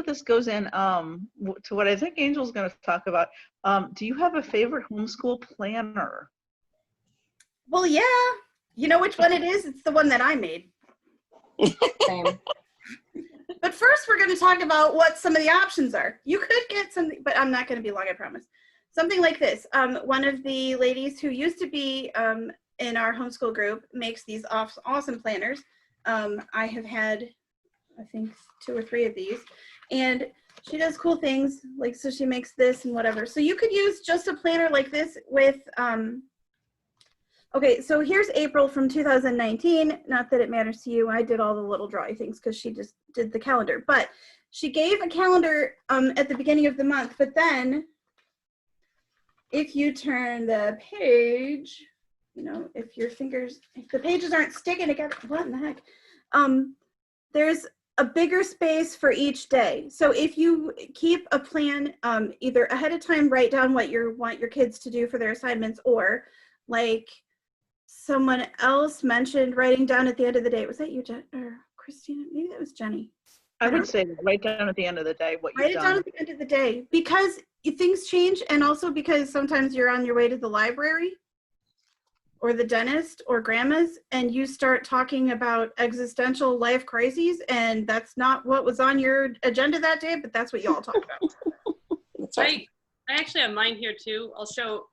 this goes in to what I think Angel's going to talk about. Do you have a favorite homeschool planner? Well, yeah. You know which one it is? It's the one that I made. Same. But first, we're going to talk about what some of the options are. You could get something, but I'm not going to be long, I promise. Something like this. One of the ladies who used to be in our homeschool group makes these awesome planners. I have had, I think, 2 or 3 of these. And she does cool things, like, so she makes this and whatever. So you could use just a planner like this with, okay, so here's April from 2019. Not that it matters to you. I did all the little drawing things because she just did the calendar. But she gave a calendar at the beginning of the month. But then if you turn the page, you know, if the pages aren't sticking together, what in the heck? There's a bigger space for each day. So if you keep a plan, either ahead of time, write down what you want your kids to do for their assignments, or like someone else mentioned writing down at the end of the day. Was that you, Jen, or Christina? Maybe that was Jenny. I would say write down at the end of the day what you've done. Write it down at the end of the day, because things change, and also because sometimes you're on your way to the library or the dentist or grandma's, and you start talking about existential life crises, and that's not what was on your agenda that day, but that's what you all talk about. That's right. I actually have mine here too.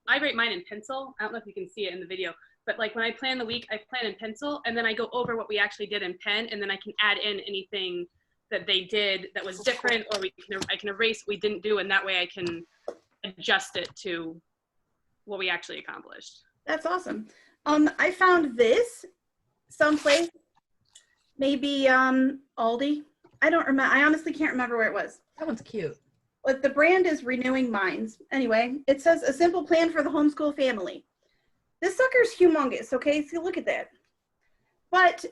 I write mine in pencil. I don't know if you can see it in the video, but like when I plan the week, I plan in pencil, and then I go over what we actually did in pen, and then I can add in anything that they did that was different, or I can erase what we didn't do, and that way I can adjust it to what we actually accomplished. That's awesome. I found this someplace, maybe Aldi. I don't remember. I honestly can't remember where it was. That one's cute. But the brand is Renewing Minds. Anyway, it says a simple plan for the homeschool family. This sucker's humongous, okay? So look at that. But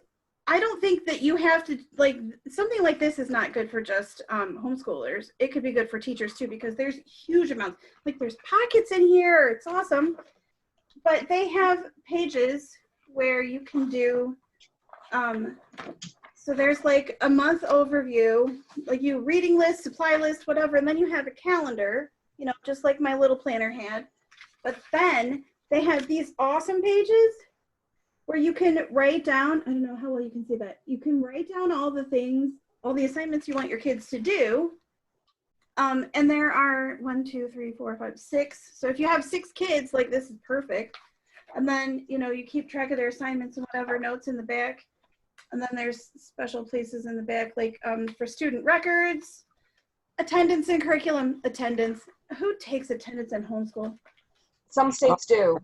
I don't think that you have to, like, something like this is not good for just homeschoolers. It could be good for teachers too, because there's huge amounts. Like, there's pockets in here. It's awesome. But they have pages where you can do, so there's like a month overview, like you reading list, supply list, whatever, and then you have a calendar, you know, just like my little planner had. But then they have these awesome pages where you can write down, I don't know how well you can see that, you can write down all the things, all the assignments you want your kids to do. And there are 1, 2, 3, 4, 5, 6. So if you have 6 kids, like, this is perfect. And then, you know, you keep track of their assignments and whatever, notes in the back. And then there's special places in the back, like for student records, attendance and curriculum. Attendance. Who takes attendance in homeschool? Some states do.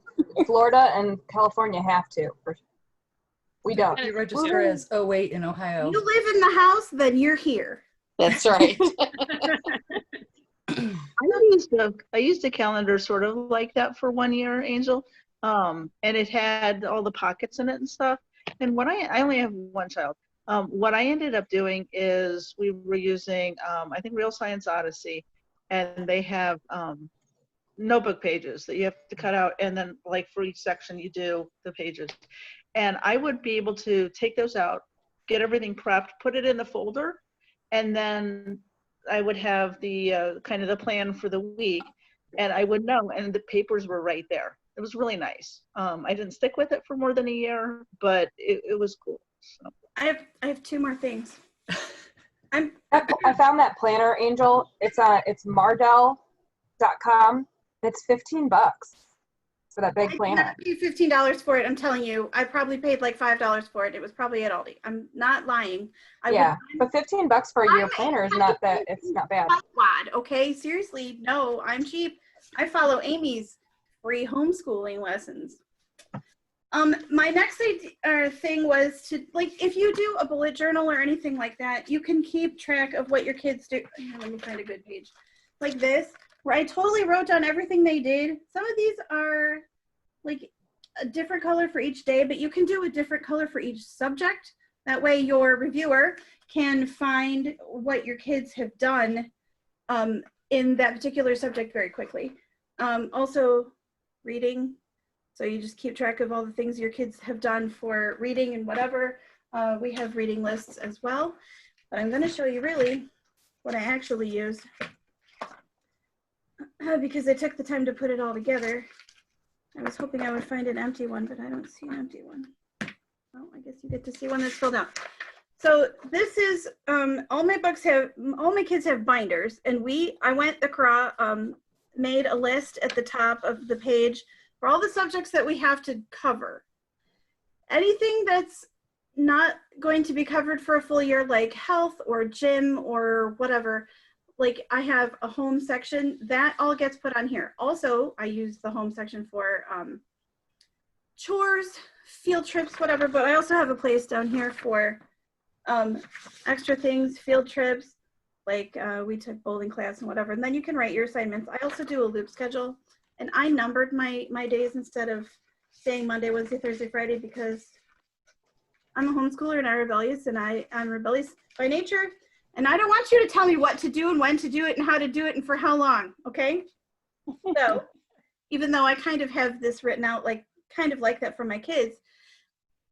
Florida and California have to. We don't. You register as 08 in Ohio. You live in the house, then you're here. That's right. I used a calendar sort of like that for 1 year, Angel, and it had all the pockets in it and stuff. And I only have 1 child. What I ended up doing is we were using, I think, Real Science Odyssey, and they have notebook pages that you have to cut out, and then like for each section you do the pages. And I would be able to take those out, get everything prepped, put it in the folder, and then I would have the kind of the plan for the week, and I would know, and the papers were right there. It was really nice. I didn't stick with it for more than a year, but it was cool. So. I have 2 more things. I found that planner, Angel. It's Mardell.com. It's $15 for that big planner. I paid $15 for it. I'm telling you, I probably paid like $5 for it. It was probably at Aldi. I'm not lying. But $15 for a year planner is not that. It's not bad. Okay, seriously, no, I'm cheap. I follow Amy's free homeschooling lessons. My next thing was to, like, if you do a bullet journal or anything like that, you can keep track of what your kids do. Let me find a good page like this, where I totally wrote down everything they did. Some of these are like a different color for each day, but you can do a different color for each subject. That way your reviewer can find what your kids have done in that particular subject very quickly. Also reading. So you just keep track of all the things your kids have done for reading and whatever. We have reading lists as well. But I'm going to show you really what I actually used because I took the time to put it all together. I was hoping I would find an empty one, but I don't see an empty one. Well, I guess you get to see one that's filled out. So this is, all my kids have binders, and I went across, made a list at the top of the page for all the subjects that we have to cover. Anything that's not going to be covered for a full year, like health or gym or whatever, like I have a home section, that all gets put on here. Also, I use the home section for chores, field trips, whatever, but I also have a place down here for extra things, field trips, like we took bowling class and whatever, and then you can write your assignments. I also do a loop schedule, and I numbered my days instead of saying Monday, Wednesday, Thursday, Friday, because I'm a homeschooler and I'm rebellious, and I'm rebellious by nature, and I don't want you to tell me what to do and when to do it and how to do it and for how long, okay? So even though I kind of have this written out, like kind of like that for my kids,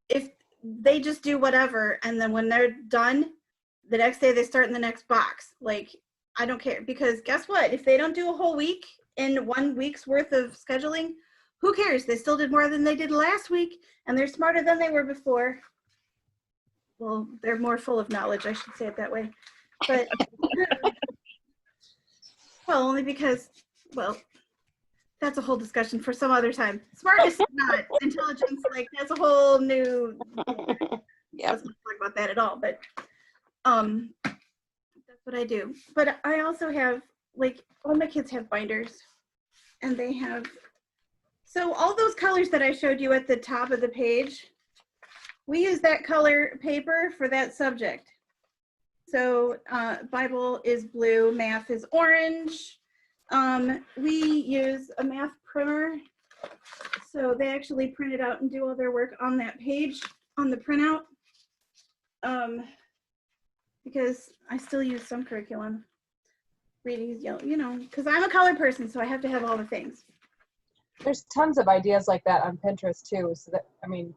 if they just do whatever, and then when they're done, the next day they start in the next box. Like, I don't care, because guess what? If they don't do a whole week in 1 week's worth of scheduling, who cares? They still did more than they did last week, and they're smarter than they were before. Well, they're more full of knowledge, I should say it that way. But, well, only because, well, that's a whole discussion for some other time. Smartness is not. Intelligence, like, that's a whole new, Yeah. let's not talk about that at all, but that's what I do. But I also have, like, all my kids have binders, and they have, so all those colors that I showed you at the top of the page, we use that color paper for that subject. So Bible is blue, math is orange. We use a math printer. So they actually print it out and do all their work on that page, on the printout. Because I still use some curriculum. Reading is yellow, you know, because I'm a color person, so I have to have all the things. There's tons of ideas like that on Pinterest too. So that, I mean,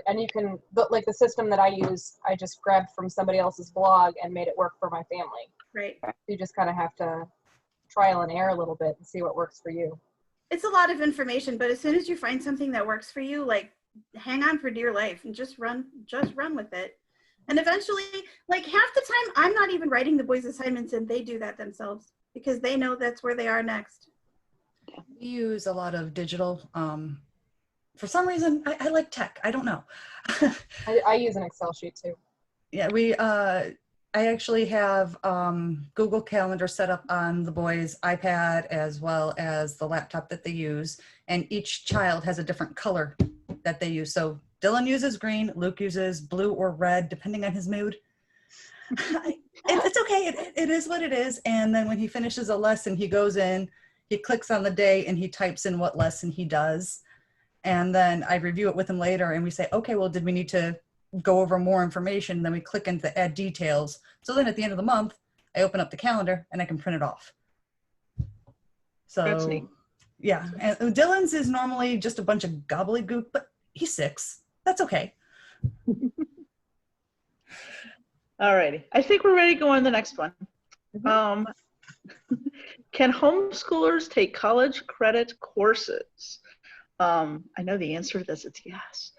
and you can, but like the system that I use, I just grabbed from somebody else's blog and made it work for my family. Right. You just kind of have to trial and error a little bit and see what works for you. It's a lot of information, but as soon as you find something that works for you, like, hang on for dear life and just run with it. And eventually, like, half the time, I'm not even writing the boys' assignments, and they do that themselves because they know that's where they are next. We use a lot of digital. For some reason, I like tech. I don't know. I use an Excel sheet too. Yeah, I actually have Google Calendar set up on the boys' iPad as well as the laptop that they use. And each child has a different color that they use. So Dylan uses green, Luke uses blue or red, depending on his mood. It's okay. It is what it is. And then when he finishes a lesson, he goes in, he clicks on the day, and he types in what lesson he does. And then I review it with him later, and we say, okay, well, did we need to go over more information? And then we click into add details. So then at the end of the month, I open up the calendar and I can print it off. So That's neat. yeah, and Dylan's is normally just a bunch of gobbledygook, but he's 6. That's okay. All righty. I think we're ready to go on to the next one. Can homeschoolers take college credit courses? I know the answer to this, it's yes.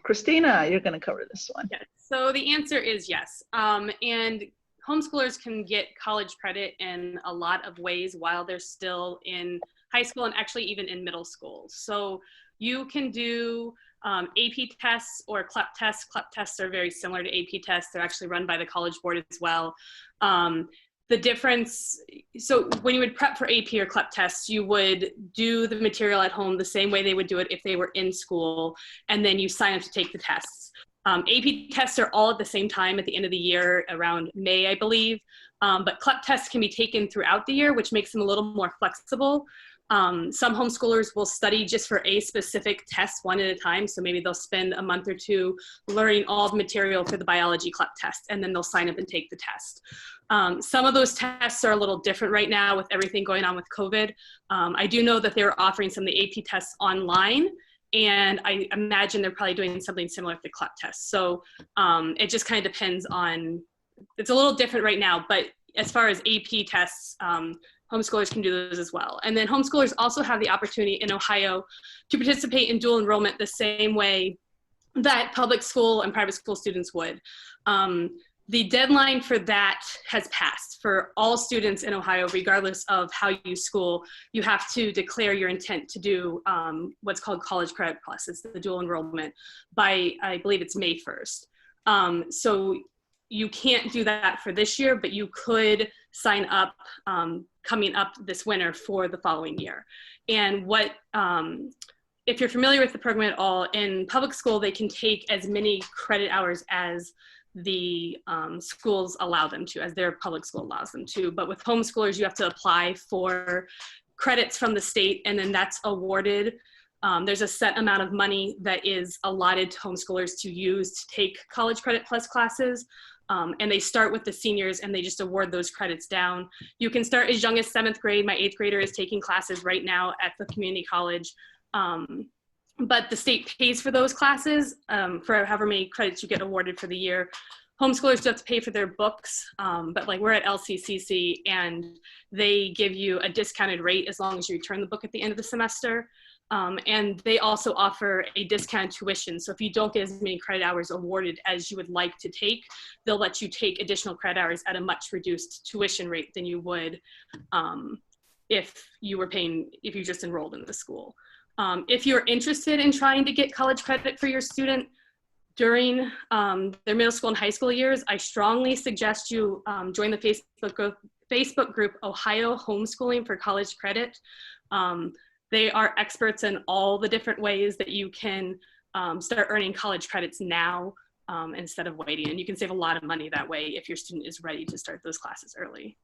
Christina, you're going to cover this one. Yes. So the answer is yes. And homeschoolers can get college credit in a lot of ways while they're still in high school and actually even in middle school. So you can do AP tests or CLEP tests. CLEP tests are very similar to AP tests. They're actually run by the College Board as well. The difference, so when you would prep for AP or CLEP tests, you would do the material at home the same way they would do it if they were in school, and then you sign up to take the tests. AP tests are all at the same time at the end of the year, around May, I believe, but CLEP tests can be taken throughout the year, which makes them a little more flexible. Some homeschoolers will study just for a specific test one at a time. So maybe they'll spend a month or two learning all the material for the biology CLEP test, and then they'll sign up and take the test. Some of those tests are a little different right now with everything going on with COVID. I do know that they're offering some of the AP tests online, and I imagine they're probably doing something similar to the CLEP test. So it just kind of depends on, it's a little different right now, but as far as AP tests, homeschoolers can do those as well. And then homeschoolers also have the opportunity in Ohio to participate in dual enrollment the same way that public school and private school students would. The deadline for that has passed. For all students in Ohio, regardless of how you school, you have to declare your intent to do what's called College Credit Plus. It's the dual enrollment by, I believe it's May 1st. So you can't do that for this year, but you could sign up coming up this winter for the following year. And what, if you're familiar with the program at all, in public school, they can take as many credit hours as the schools allow them to, as their public school allows them to. But with homeschoolers, you have to apply for credits from the state, and then that's awarded. There's a set amount of money that is allotted to homeschoolers to use to take College Credit Plus classes. And they start with the seniors and they just award those credits down. You can start as young as 7th grade. My 8th grader is taking classes right now at the community college. But the state pays for those classes for however many credits you get awarded for the year. Homeschoolers do have to pay for their books, but like we're at LCCC and they give you a discounted rate as long as you return the book at the end of the semester. And they also offer a discounted tuition. So if you don't get as many credit hours awarded as you would like to take, they'll let you take additional credit hours at a much reduced tuition rate than you would if you just enrolled in the school. If you're interested in trying to get college credit for your student during their middle school and high school years, I strongly suggest you join the Facebook group Ohio Homeschooling for College Credit. They are experts in all the different ways that you can start earning college credits now instead of waiting. And you can save a lot of money that way if your student is ready to start those classes early.